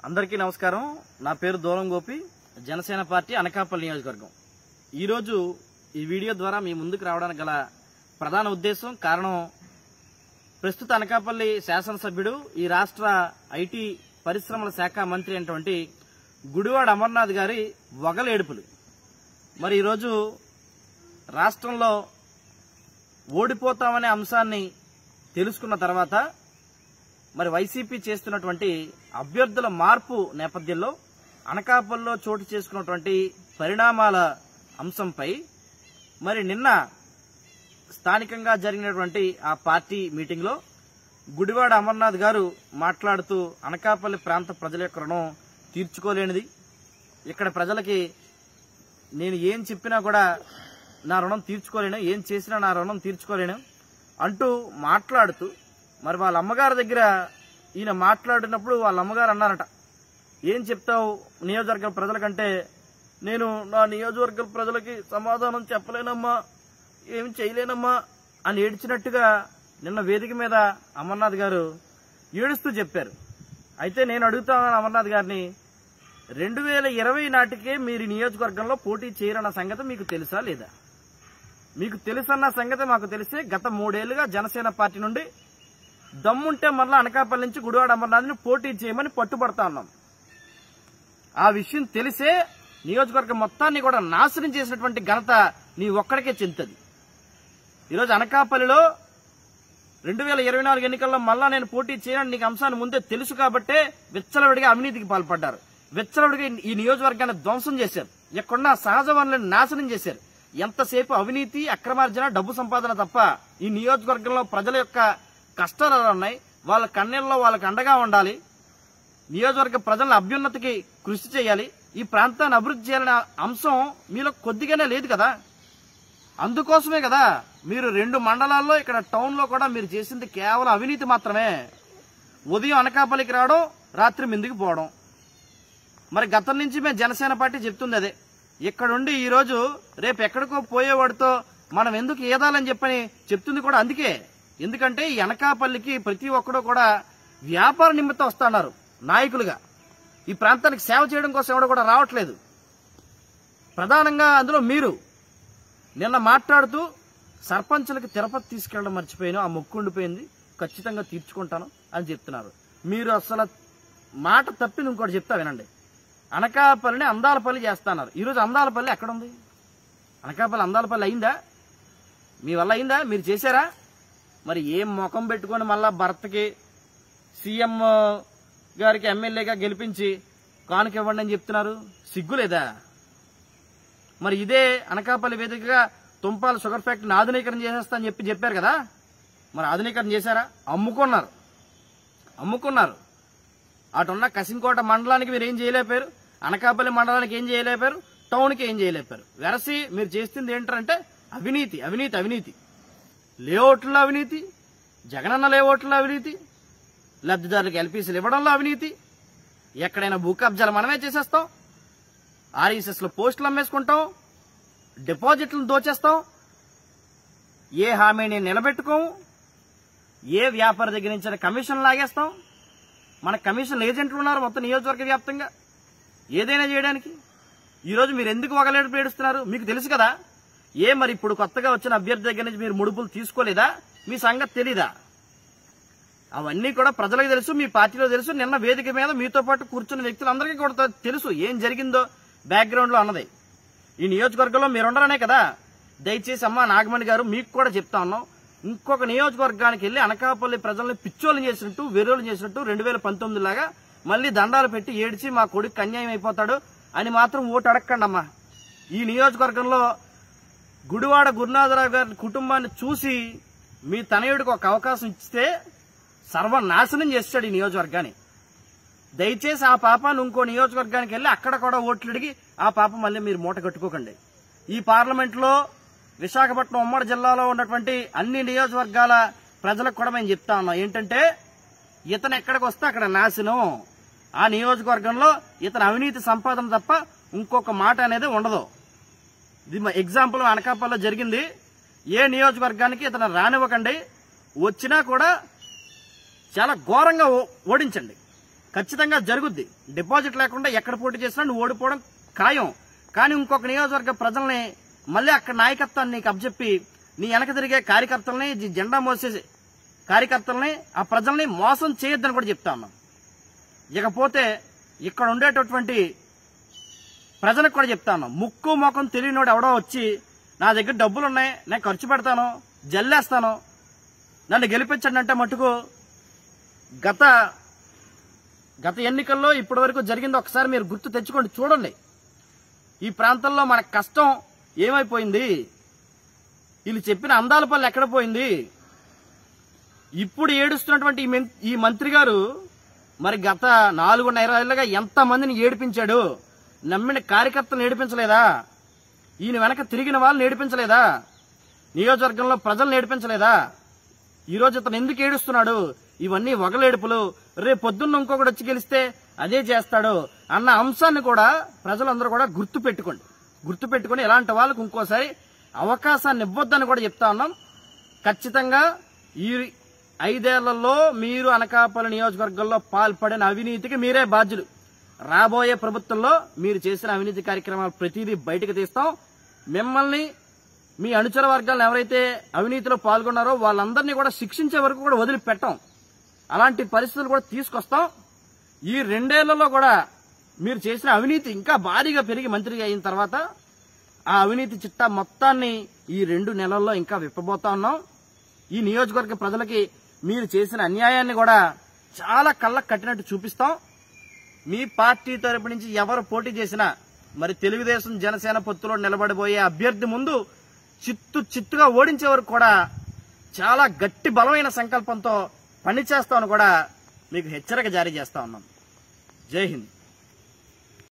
అందరికీ నమస్కారం. నా పేరు దూలం గోపి, జనసేన పార్టీ అనకాపల్లి నియోజకవర్గం. ఈరోజు ఈ వీడియో ద్వారా మీ ముందుకు రావడానికి గల ప్రధాన ఉద్దేశం కారణం ప్రస్తుత అనకాపల్లి శాసనసభ్యుడు, ఈ రాష్ట్ర ఐటీ పరిశ్రమల శాఖ మంత్రి అయినటువంటి గుడివాడ అమర్నాథ్ గారి వగలేడుపులు. మరి ఈరోజు రాష్ట్రంలో ఓడిపోతామనే అంశాన్ని తెలుసుకున్న తర్వాత మరి వైసీపీ చేస్తున్నటువంటి అభ్యర్థుల మార్పు నేపథ్యంలో అనకాపల్లిలో చోటు చేసుకున్నటువంటి పరిణామాల అంశంపై మరి నిన్న స్థానికంగా జరిగినటువంటి ఆ పార్టీ మీటింగ్లో గుడివాడ అమర్నాథ్ గారు మాట్లాడుతూ అనకాపల్లి ప్రాంత ప్రజల యొక్క రుణం తీర్చుకోలేనిది, ఇక్కడ ప్రజలకి నేను ఏం చెప్పినా కూడా నా రుణం తీర్చుకోలేను, ఏం చేసినా నా రుణం తీర్చుకోలేను అంటూ మాట్లాడుతూ మరి వాళ్ళ అమ్మగారి దగ్గర ఈయన మాట్లాడినప్పుడు వాళ్ళ అమ్మగారు అన్నారట, ఏం చెప్తావు నియోజకవర్గ ప్రజలకంటే, నేను నా నియోజకవర్గ ప్రజలకి సమాధానం చెప్పలేనమ్మా, ఏం చేయలేనమ్మా అని ఏడ్చినట్టుగా నిన్న వేదిక మీద అమర్నాథ్ గారు ఏడుస్తూ చెప్పారు. అయితే నేను అడుగుతాను అమర్నాథ్ గారిని, 2020 నాటికే మీరు నియోజకవర్గంలో పోటీ చేయరన్న సంగతి మీకు తెలుసా లేదా? మీకు తెలుసన్న సంగతి మాకు తెలిసే గత 3 ఏళ్లుగా జనసేన పార్టీ నుండి దమ్ముంటే మరలా అనకాపల్లి నుంచి గుడివాడ అమర్నాథ్ని పోటీ చేయమని పట్టుబడతా ఉన్నాం. ఆ విషయం తెలిసే నియోజకవర్గం మొత్తాన్ని కూడా నాశనం చేసినటువంటి ఘనత నీ ఒక్కడికే చెందుతుంది. ఈరోజు అనకాపల్లిలో 2024 ఎన్నికల్లో మళ్ళా నేను పోటీ చేయనని నీకు అంశాన్ని ముందే తెలుసు కాబట్టే విచ్చలవిడిగా అవినీతికి పాల్పడ్డారు, విచ్చలవిడిగా ఈ నియోజకవర్గాన్ని ధ్వంసం చేశారు, ఎక్కడున్న సహజ వనరులను నాశనం చేశారు. ఎంతసేపు అవినీతి, అక్రమార్జన, డబ్బు సంపాదన తప్ప ఈ నియోజకవర్గంలో ప్రజల యొక్క కష్టాలు ఉన్నాయి. వాళ్ళ కన్నీళ్ళలో వాళ్ళకి అండగా ఉండాలి, నియోజకవర్గ ప్రజల అభ్యున్నతికి కృషి చేయాలి, ఈ ప్రాంతాన్ని అభివృద్ధి చేయాలనే అంశం మీలో కొద్దిగానే లేదు కదా. అందుకోసమే కదా మీరు 2 మండలాల్లో ఇక్కడ టౌన్ లో కూడా మీరు చేసింది కేవలం అవినీతి మాత్రమే. ఉదయం అనకాపల్లికి రావడం, రాత్రి మిందికి పోవడం. మరి గతం నుంచి మేము జనసేన పార్టీ చెప్తుంది అదే. ఇక్కడుండి ఈ రోజు రేపు ఎక్కడికో పోయేవాడితో మనం ఎందుకు ఏదాలని చెప్పని చెప్తుంది కూడా అందుకే. ఎందుకంటే ఈ అనకాపల్లికి ప్రతి ఒక్కడూ కూడా వ్యాపార నిమిత్తం వస్తున్నారు నాయకులుగా, ఈ ప్రాంతానికి సేవ చేయడం కోసం ఎవడో కూడా రావట్లేదు. ప్రధానంగా అందులో మీరు నిన్న మాట్లాడుతూ సర్పంచులకి తిరుపతి తీసుకెళ్లడం మర్చిపోయాను, ఆ మొక్కు ఉండిపోయింది, ఖచ్చితంగా తీర్చుకుంటాను అని చెప్తున్నారు. మీరు అసలు మాట తప్పింది ఇంకోటి చెప్తా వినండి. అనకాపల్లిని అందాలపల్లి చేస్తున్నారు. ఈరోజు అందాలపల్లి ఎక్కడుంది? అనకాపల్లి అందాలపల్లి అయిందా? మీ వల్ల అయిందా? మీరు చేశారా? మరి ఏం ముఖం పెట్టుకొని మళ్ళా భర్తకి సీఎం గారికి ఎమ్మెల్యేగా గెలిపించి కానుక ఇవ్వండి అని చెప్తున్నారు? సిగ్గులేదా? మరి ఇదే అనకాపల్లి వేదికగా తుంపాల షుగర్ ఫ్యాక్టరీని ఆధునీకరణ చేసేస్తా అని చెప్పారు కదా, మరి ఆధునీకరణ చేశారా? అమ్ముకున్నారు. అటున్న కసింకోట మండలానికి మీరు ఏం చేయలేపారు, అనకాపల్లి మండలానికి ఏం చేయలేపారు, టౌన్కి ఏం చేయలేపారు. వెరసి మీరు చేస్తుంది ఏంటంటే అవినీతి, అవినీతి, అవినీతి. లేఅవుట్లో అవినీతి, జగనన్న లేఅవుట్లో అవినీతి, లబ్ధిదారులకు ఎల్పీసీలు ఇవ్వడంలో అవినీతి, ఎక్కడైనా భూ కబ్జాలు మనమే చేసేస్తాం, ఆర్ఈఎస్ఎస్ లో పోస్టులు అమ్మేసుకుంటాం, డిపాజిట్లను దోచేస్తాం, ఏ హామీని నిలబెట్టుకోము, ఏ వ్యాపారి దగ్గర నుంచి కమిషన్ లాగేస్తాం. మన కమిషన్ ఏజెంట్లు ఉన్నారు మొత్తం నియోజకవర్గ వ్యాప్తంగా ఏదైనా చేయడానికి. ఈరోజు మీరు ఎందుకు వగలేడుపు ఏడుస్తున్నారు? మీకు తెలుసు కదా. మరి ఇప్పుడు కొత్తగా వచ్చిన అభ్యర్థి దగ్గర నుంచి మీరు ముడుపులు తీసుకోలేదా? మీ సంగతి తెలీదా? అవన్నీ కూడా ప్రజలకు తెలుసు, మీ పార్టీలో తెలుసు. నిన్న వేదిక మీద మీతో పాటు కూర్చున్న వ్యక్తులందరికీ కూడా తెలుసు ఏం జరిగిందో బ్యాక్గ్రౌండ్ లో అన్నది. ఈ నియోజకవర్గంలో మీరుండరనే కదా. దయచేసి అమ్మా నాగమణి గారు మీకు కూడా చెప్తా ఉన్నాం, ఇంకొక నియోజకవర్గానికి వెళ్లి అనకాపల్లి ప్రజల్ని పిచ్చోళ్ళు చేసినట్టు, వెర్రోళ్ళు చేసినట్టు 2019 లాగా మళ్లీ దండాలు పెట్టి ఏడ్చి మా కొడుకు అన్యాయం అయిపోతాడు అని మాత్రం ఓటు అడగకండి అమ్మా. ఈ నియోజకవర్గంలో గుడివాడ గురునాథరావు గారి కుటుంబాన్ని చూసి మీ తనయుడికి ఒక అవకాశం ఇస్తే సర్వనాశనం చేస్తాడు ఈ నియోజకవర్గాన్ని. దయచేసి ఆ పాపాన్ని ఇంకో నియోజకవర్గానికి వెళ్లి అక్కడ కూడా ఓట్లు అడిగి ఆ పాపం మళ్ళీ మీరు మూట కట్టుకోకండి. ఈ పార్లమెంట్ లో విశాఖపట్నం ఉమ్మడి జిల్లాలో ఉన్నటువంటి అన్ని నియోజకవర్గాల ప్రజలకు కూడా మేము చెప్తా ఉన్నాం ఏంటంటే, ఇతను ఎక్కడికి వస్తే అక్కడ నాశనం. ఆ నియోజకవర్గంలో ఇతను అవినీతి సంపాదన తప్ప ఇంకొక మాట అనేది ఉండదు. ఇది ఎగ్జాంపుల్ అనకాపల్లిలో జరిగింది. ఏ నియోజకవర్గానికి ఇతను రానివ్వకండి, వచ్చినా కూడా చాలా ఘోరంగా ఓడించండి. ఖచ్చితంగా జరుగుద్ది. డిపాజిట్ లేకుండా ఎక్కడ పోటీ చేసినా నువ్వు ఓడిపోవడం ఖాయం. కానీ ఇంకొక నియోజకవర్గ ప్రజల్ని మళ్ళీ అక్కడ నాయకత్వాన్ని నీకు అప్పచెప్పి నీ వెనక తిరిగే కార్యకర్తల్ని, జెండా మోసే కార్యకర్తల్ని, ఆ ప్రజల్ని మోసం చేయొద్దని కూడా చెప్తా ఉన్నాం. ఇకపోతే ఇక్కడ ఉండేటటువంటి ప్రజలకు కూడా చెప్తా ఉన్నాం, ముక్కు మొఖం తెలియనోడు ఎవడో వచ్చి నా దగ్గర డబ్బులున్నాయి, నేను ఖర్చు పెడతాను, జల్లేస్తాను, నన్ను గెలిపించండి అంటే మటుకు గత ఎన్నికల్లో ఇప్పటి వరకు జరిగింది ఒకసారి మీరు గుర్తు తెచ్చుకోండి, చూడండి. ఈ ప్రాంతంలో మన కష్టం ఏమైపోయింది, వీళ్ళు చెప్పిన అందాల పళ్ళు ఎక్కడ పోయింది. ఇప్పుడు ఏడుస్తున్నటువంటి ఈ మంత్రి గారు మరి గత 4.5 ఏళ్లుగా ఎంత మందిని ఏడిపించాడు. నమ్మిన కార్యకర్తలను ఏడిపించలేదా? ఈయన వెనక తిరిగిన వాళ్ళని ఏడిపించలేదా? నియోజకవర్గంలో ప్రజలను ఏడిపించలేదా? ఈరోజు ఇతను ఎందుకు ఏడుస్తున్నాడు? ఇవన్నీ వగలేడుపులు. రేపు పొద్దున్న ఇంకొకటి వచ్చి గెలిస్తే అదే చేస్తాడు అన్న అంశాన్ని కూడా ప్రజలందరూ కూడా గుర్తుపెట్టుకుని ఇలాంటి వాళ్ళకు ఇంకోసారి అవకాశాన్ని ఇవ్వొద్దని కూడా చెప్తా ఉన్నాం. ఖచ్చితంగా ఈ 5 ఏళ్లలో మీరు అనకాపల్లి నియోజకవర్గంలో పాల్పడిన అవినీతికి మీరే బాధ్యులు. రాబోయే ప్రభుత్వంలో మీరు చేసిన అవినీతి కార్యక్రమాలు ప్రతిదీ బయటకు తీస్తాం. మిమ్మల్ని, మీ అనుచర వర్గాలను ఎవరైతే అవినీతిలో పాల్గొన్నారో వాళ్ళందరినీ కూడా శిక్షించే వరకు కూడా వదిలిపెట్టాం. అలాంటి పరిస్థితులు కూడా తీసుకొస్తాం. ఈ 2 ఏళ్లలో కూడా మీరు చేసిన అవినీతి ఇంకా భారీగా పెరిగి మంత్రిగా అయిన తర్వాత ఆ అవినీతి చిట్టా మొత్తాన్ని ఈ 2 నెలల్లో ఇంకా విప్పబోతా ఉన్నాం. ఈ నియోజకవర్గ ప్రజలకి మీరు చేసిన అన్యాయాన్ని కూడా చాలా కళ్ళకు కట్టినట్టు చూపిస్తాం. మీ పార్టీ తరపు నుంచి ఎవరు పోటీ చేసినా మరి తెలుగుదేశం జనసేన పొత్తులో నిలబడబోయే అభ్యర్థి ముందు చిత్తుగా ఓడించే వరకు కూడా చాలా గట్టి బలమైన సంకల్పంతో పనిచేస్తామని కూడా మీకు హెచ్చరిక జారీ చేస్తా ఉన్నాం. జై హింద్.